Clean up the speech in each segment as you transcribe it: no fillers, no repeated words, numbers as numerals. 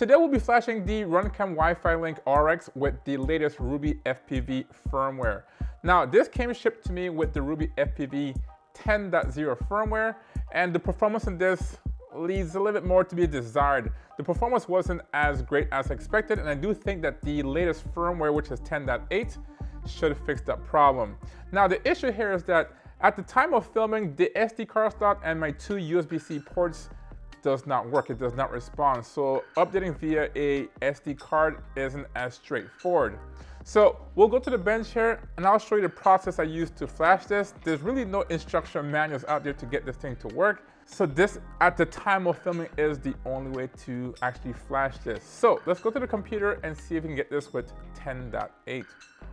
Today we'll be flashing the Runcam WiFiLink RX with the latest RubyFPV firmware. Now this came shipped to me with the RubyFPV 10.0 firmware, and the performance in this leaves a little bit more to be desired. The performance wasn't as great as expected, and I do think that the latest firmware, which is 10.8, should fix that problem. Now the issue here is that at the time of filming, the SD card slot and my two USB-C ports does not work, it does not respond. So updating via a SD card isn't as straightforward. So we'll go to the bench here and I'll show you the process I used to flash this. There's really no instruction manuals out there to get this thing to work. So this, at the time of filming, is the only way to actually flash this. So let's go to the computer and see if we can get this with 10.8.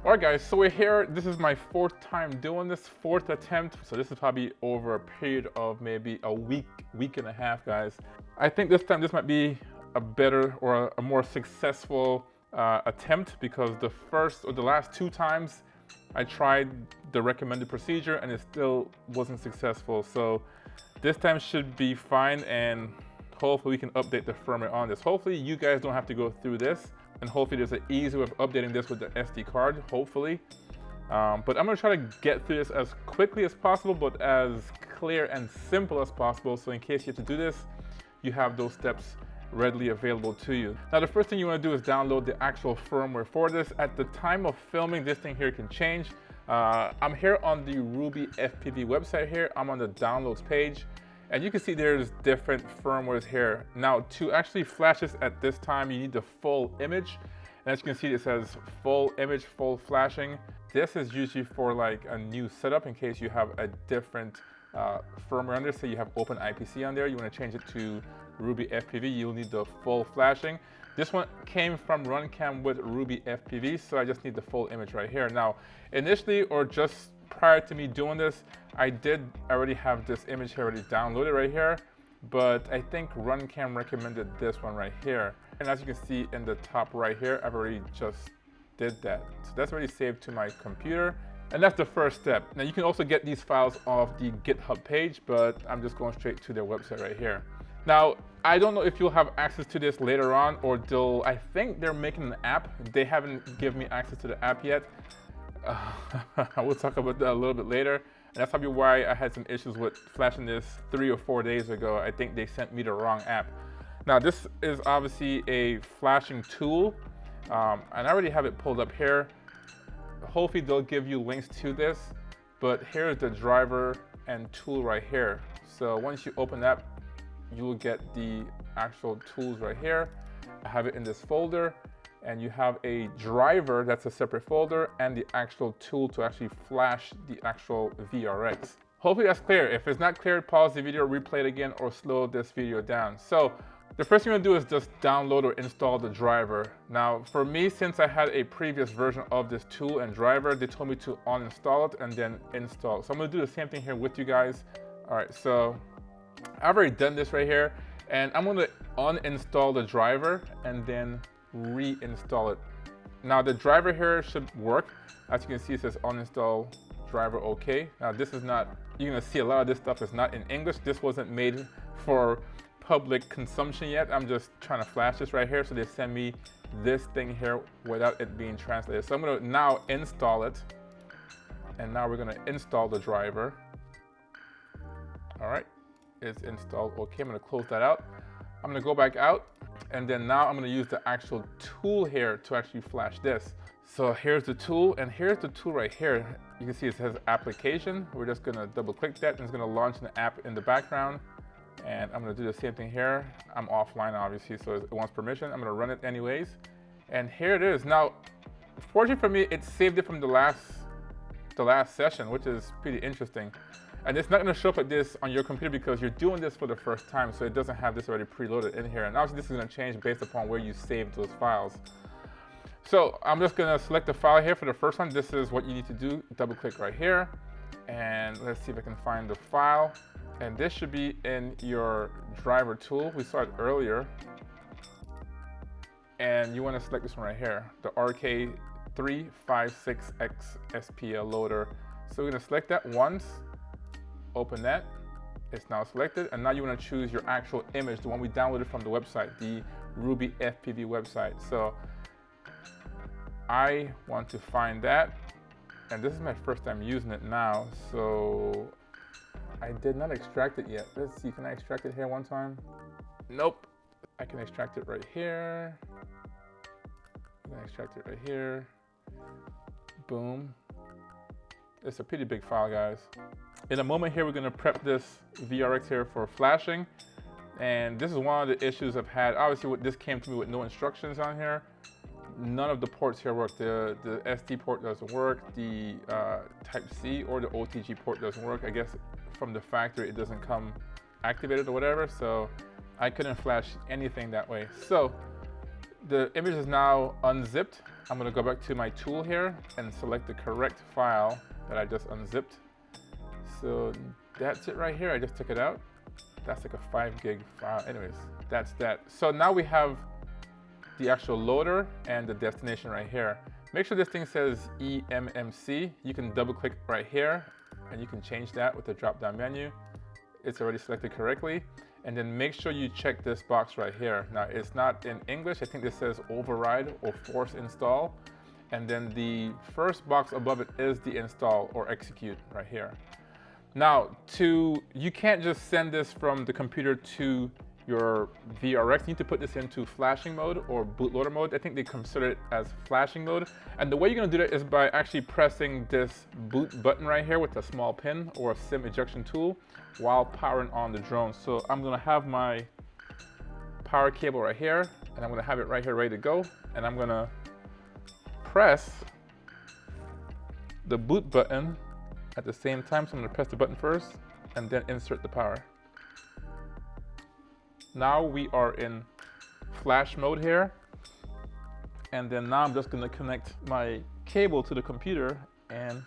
All right guys, so we're here. This is my fourth time doing this, fourth attempt. So this is probably over a period of maybe a week and a half, guys. I think this time this might be a better or a more successful attempt, because the last two times I tried the recommended procedure and it still wasn't successful. So this time should be fine, and hopefully we can update the firmware on this. Hopefully you guys don't have to go through this, and hopefully there's an easy way of updating this with the SD card, hopefully. But I'm gonna try to get through this as quickly as possible, but as clear and simple as possible, so in case you have to do this, you have those steps readily available to you. Now the first thing you want to do is download the actual firmware for this. At the time of filming, this thing here can change. I'm here on the RubyFPV website here. I'm on the downloads page, and you can see there's different firmwares here. Now to actually flash this at this time, you need the full image. And as you can see, it says full image, full flashing. This is usually for like a new setup in case you have a different firmware on there. Say you have OpenIPC on there, you want to change it to RubyFPV, you'll need the full flashing. This one came from Runcam with RubyFPV, so I just need the full image right here. Now, initially, or just prior to me doing this, I did already have this image here already downloaded right here, but I think Runcam recommended this one right here. And as you can see in the top right here, I've already just did that. So that's already saved to my computer. And that's the first step. Now you can also get these files off the GitHub page, but I'm just going straight to their website right here. Now, I don't know if you'll have access to this later on, or I think they're making an app. They haven't given me access to the app yet. We'll talk about that a little bit later. And that's probably why I had some issues with flashing this 3 or 4 days ago. I think they sent me the wrong app. Now this is obviously a flashing tool, and I already have it pulled up here. Hopefully they'll give you links to this, but here's the driver and tool right here. So once you open that, you will get the actual tools right here. I have it in this folder, and you have a driver that's a separate folder, and the actual tool to actually flash the actual VRX. Hopefully that's clear. If it's not clear, pause the video, replay it again, or slow this video down. So the first thing I'm gonna do is just download or install the driver. Now for me, since I had a previous version of this tool and driver, they told me to uninstall it and then install. So I'm gonna do the same thing here with you guys. All right, so I've already done this right here, and I'm gonna uninstall the driver and then reinstall it. Now the driver here should work. As you can see, it says uninstall driver okay. Now this is not, you're gonna see a lot of this stuff is not in English. This wasn't made for public consumption yet. I'm just trying to flash this right here, so they send me this thing here without it being translated. So I'm gonna now install it, and now we're gonna install the driver. All right. It's installed. Okay, I'm gonna close that out. I'm gonna go back out, and then now I'm gonna use the actual tool here to actually flash this. So here's the tool, and here's the tool right here. You can see it says application. We're just gonna double click that, and it's gonna launch an app in the background. And I'm gonna do the same thing here. I'm offline obviously, so it wants permission. I'm gonna run it anyways. And here it is. Now, fortunately for me, it saved it from the last session, which is pretty interesting. And it's not gonna show up like this on your computer because you're doing this for the first time, so it doesn't have this already preloaded in here. And obviously this is gonna change based upon where you saved those files. So I'm just gonna select the file here for the first one. This is what you need to do. Double click right here, and let's see if I can find the file. And this should be in your driver tool. We saw it earlier. And you wanna select this one right here, the RK356X SPL loader. So we're gonna select that once. Open that, it's now selected, and now you want to choose your actual image, the one we downloaded from the website, the RubyFPV website. So I want to find that, and this is my first time using it now, so I did not extract it yet. Let's see, can I extract it here one time? Nope. I can extract it right here. I can extract it right here. Boom. It's a pretty big file, guys. In a moment here, we're gonna prep this VRX here for flashing. And this is one of the issues I've had. Obviously, this came to me with no instructions on here. None of the ports here work. The SD port doesn't work. The Type-C or the OTG port doesn't work. I guess from the factory, it doesn't come activated or whatever. So I couldn't flash anything that way. So the image is now unzipped. I'm gonna go back to my tool here and select the correct file that I just unzipped. So that's it right here. I just took it out. That's like a 5 gig file. Anyways, that's that. So now we have the actual loader and the destination right here. Make sure this thing says eMMC. You can double click right here and you can change that with the drop down menu. It's already selected correctly. And then make sure you check this box right here. Now it's not in English. I think this says override or force install. And then the first box above it is the install or execute right here. Now, you can't just send this from the computer to your VRX. You need to put this into flashing mode or bootloader mode. I think they consider it as flashing mode. And the way you're gonna do that is by actually pressing this boot button right here with a small pin or a SIM ejection tool while powering on the drone. So I'm gonna have my power cable right here, and I'm gonna have it right here ready to go. And I'm gonna press the boot button at the same time. So I'm gonna press the button first and then insert the power. Now we are in flash mode here. And then now I'm just gonna connect my cable to the computer and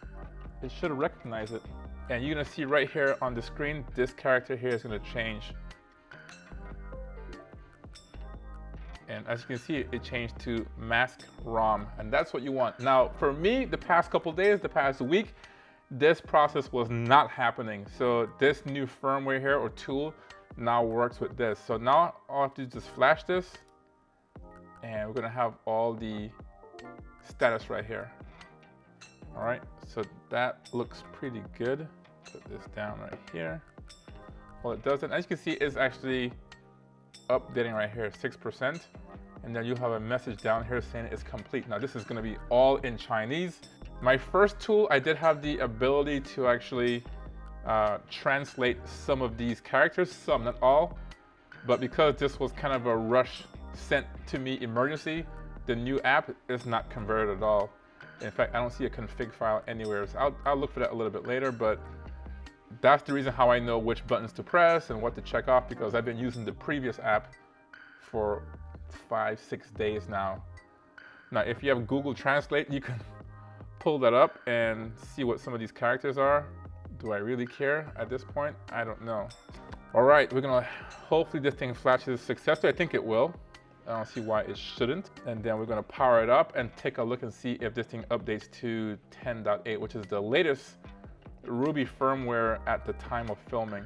it should recognize it. And you're gonna see right here on the screen, this character here is gonna change. And as you can see, it changed to mask ROM, and that's what you want. Now, for me, the past couple days, the past week, this process was not happening. So this new firmware here or tool now works with this. So now all I have to do is just flash this, and we're gonna have all the status right here. All right, so that looks pretty good. Put this down right here. Well, it doesn't. As you can see, it's actually updating right here, 6%. And then you have a message down here saying it's complete. Now this is gonna be all in Chinese. My first tool, I did have the ability to actually translate some of these characters, some, not all. But because this was kind of a rush sent to me emergency, the new app is not converted at all. In fact, I don't see a config file anywhere. So I'll look for that a little bit later, but that's the reason how I know which buttons to press and what to check off, because I've been using the previous app for 5-6 days now. Now, if you have Google Translate, you can pull that up and see what some of these characters are. Do I really care at this point? I don't know. All right, we're gonna, hopefully this thing flashes successfully. I think it will. I don't see why it shouldn't. And then we're gonna power it up and take a look and see if this thing updates to 10.8, which is the latest Ruby firmware at the time of filming.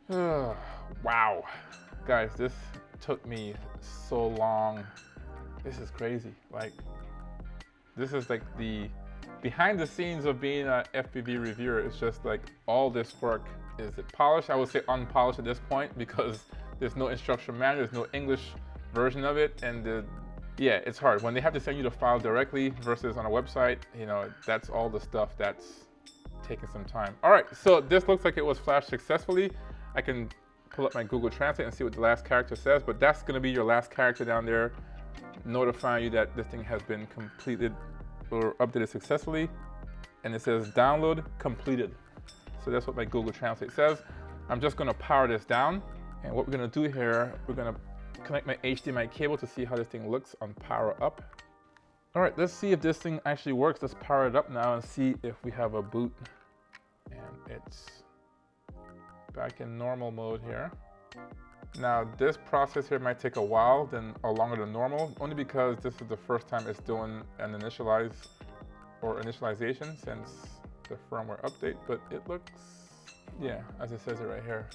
Wow. Guys, this took me so long. This is crazy. Like, this is like the behind the scenes of being an FPV reviewer. It's just like all this work. Is it polished? I would say unpolished at this point because there's no instruction manual, there's no English version of it, and yeah, it's hard. When they have to send you the file directly versus on a website, you know, that's all the stuff that's taking some time. All right, so this looks like it was flashed successfully. I can pull up my Google Translate and see what the last character says, but that's gonna be your last character down there, notifying you that this thing has been completed or updated successfully. And it says download completed. So that's what my Google Translate says. I'm just gonna power this down. And what we're gonna do here, we're gonna connect my HDMI cable to see how this thing looks on power up. All right, let's see if this thing actually works. Let's power it up now and see if we have a boot. And it's back in normal mode here. Now this process here might take a while, longer than normal, only because this is the first time it's doing an initialization since the firmware update, but it looks, yeah, as it says it right here,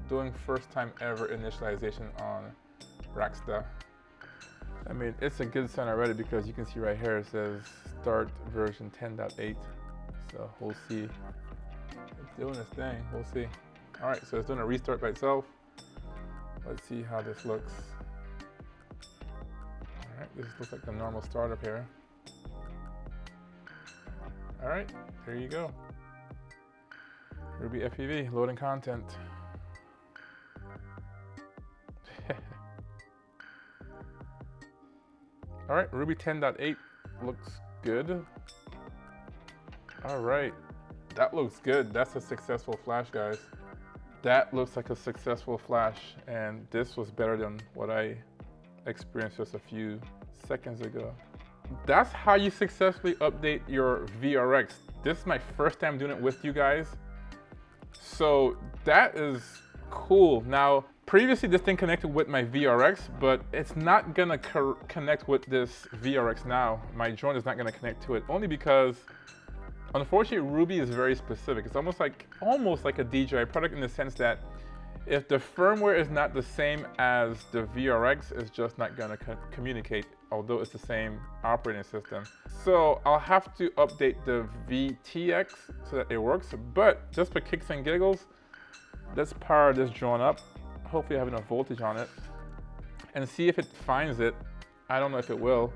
doing first time ever initialization on rack stuff. I mean, it's a good sign already because you can see right here it says start version 10.8. So we'll see. It's doing its thing. We'll see. All right, so it's doing a restart by itself. Let's see how this looks. All right, this looks like the normal startup here. All right, there you go. RubyFPV loading content. All right, Ruby 10.8 looks good. All right, that looks good. That's a successful flash, guys. That looks like a successful flash, and this was better than what I experienced just a few seconds ago. That's how you successfully update your VRX. This is my first time doing it with you guys. So that is cool. Now, previously this thing connected with my VRX, but it's not gonna connect with this VRX now. My drone is not gonna connect to it, only because unfortunately Ruby is very specific. It's almost like a DJI product in the sense that if the firmware is not the same as the VRX, it's just not gonna communicate, although it's the same operating system. So I'll have to update the VTX so that it works, but just for kicks and giggles, let's power this drone up. Hopefully I have enough voltage on it and see if it finds it. I don't know if it will.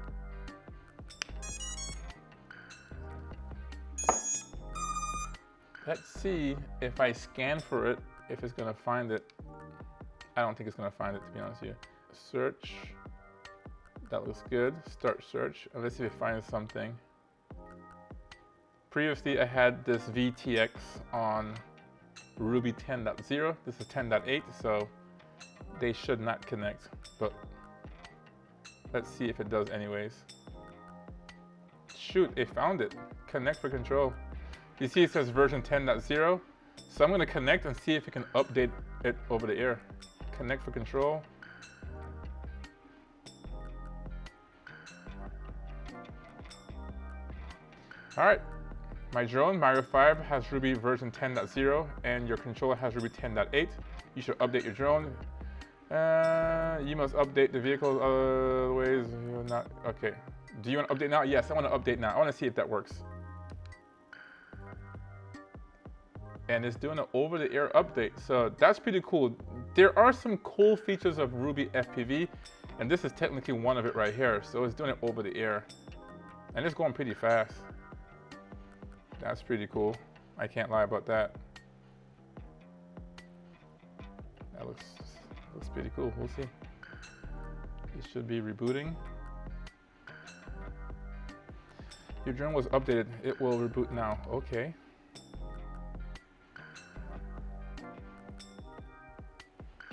Let's see if I scan for it, if it's gonna find it. I don't think it's gonna find it, to be honest with you. Search, that looks good. Start search, and let's see if it finds something. Previously, I had this VTX on Ruby 10.0. This is 10.8, so they should not connect, but let's see if it does anyways. Shoot, it found it. Connect for control. You see it says version 10.0, so I'm gonna connect and see if it can update it over the air. Connect for control. All right, my drone, Mario 5, has Ruby version 10.0, and your controller has Ruby 10.8. You should update your drone. You must update the vehicle other ways. You're not, okay. Do you want to update now? Yes, I want to update now. I want to see if that works. And it's doing an over-the-air update, so that's pretty cool. There are some cool features of RubyFPV, and this is technically one of it right here. So it's doing it over the air, and it's going pretty fast. That's pretty cool. I can't lie about that. That looks pretty cool. We'll see. It should be rebooting. Your drone was updated. It will reboot now. Okay.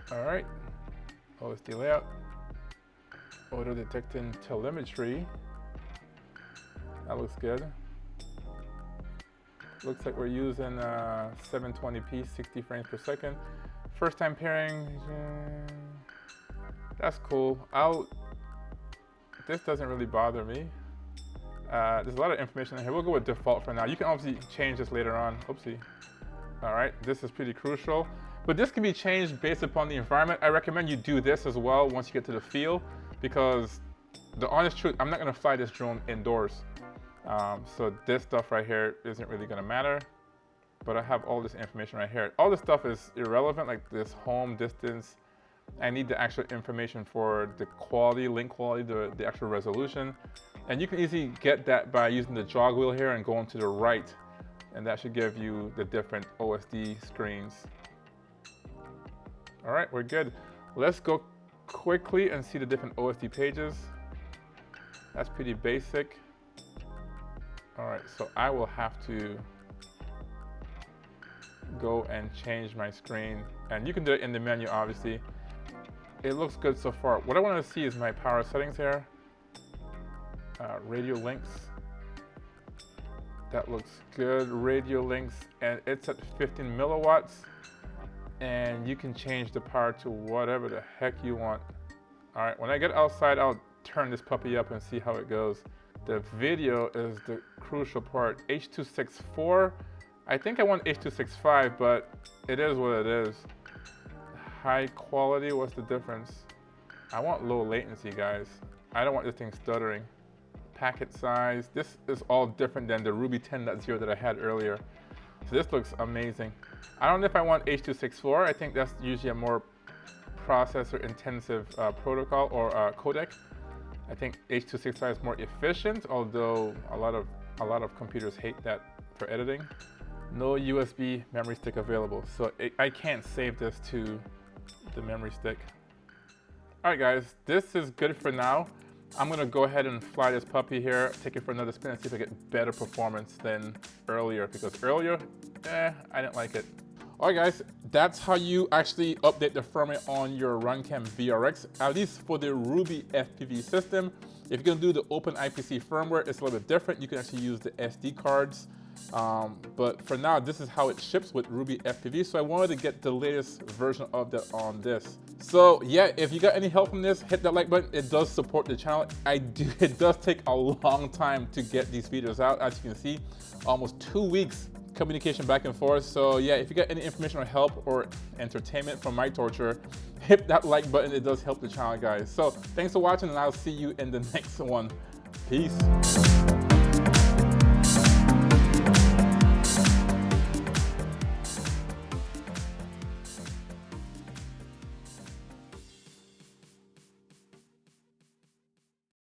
All right. OSD layout. Auto detecting telemetry. That looks good. Looks like we're using 720p, 60 frames per second. First time pairing. That's cool. This doesn't really bother me. There's a lot of information in here. We'll go with default for now. You can obviously change this later on. Oopsie. All right, this is pretty crucial. But this can be changed based upon the environment. I recommend you do this as well once you get to the field, because the honest truth, I'm not gonna fly this drone indoors. So this stuff right here isn't really gonna matter, but I have all this information right here. All this stuff is irrelevant, like this home distance. I need the actual information for the quality, link quality, the actual resolution. And you can easily get that by using the jog wheel here and going to the right. And that should give you the different OSD screens. All right, we're good. Let's go quickly and see the different OSD pages. That's pretty basic. All right, so I will have to go and change my screen. And you can do it in the menu, obviously. It looks good so far. What I want to see is my power settings here. Radio links. That looks good. Radio links, and it's at 15 milliwatts. And you can change the power to whatever the heck you want. All right, when I get outside, I'll turn this puppy up and see how it goes. The video is the crucial part. H.264. I think I want H.265, but it is what it is. High quality, what's the difference? I want low latency, guys. I don't want this thing stuttering. Packet size, this is all different than the Ruby 10.0 that I had earlier. So this looks amazing. I don't know if I want H.264. I think that's usually a more processor intensive protocol or codec. I think H.265 is more efficient, although a lot of computers hate that for editing. No USB memory stick available, so I can't save this to the memory stick. All right, guys, this is good for now. I'm gonna go ahead and fly this puppy here, take it for another spin and see if I get better performance than earlier, because earlier, I didn't like it. All right, guys, that's how you actually update the firmware on your RunCam VRX, at least for the RubyFPV system. If you're gonna do the OpenIPC firmware, it's a little bit different. You can actually use the SD cards. But for now, this is how it ships with RubyFPV. So I wanted to get the latest version of that on this. So yeah, if you got any help from this, hit that like button. It does support the channel. It does take a long time to get these videos out. As you can see, almost 2 weeks communication back and forth. So yeah, if you got any information or help or entertainment from my torture, hit that like button. It does help the channel, guys. So thanks for watching, and I'll see you in the next one. Peace.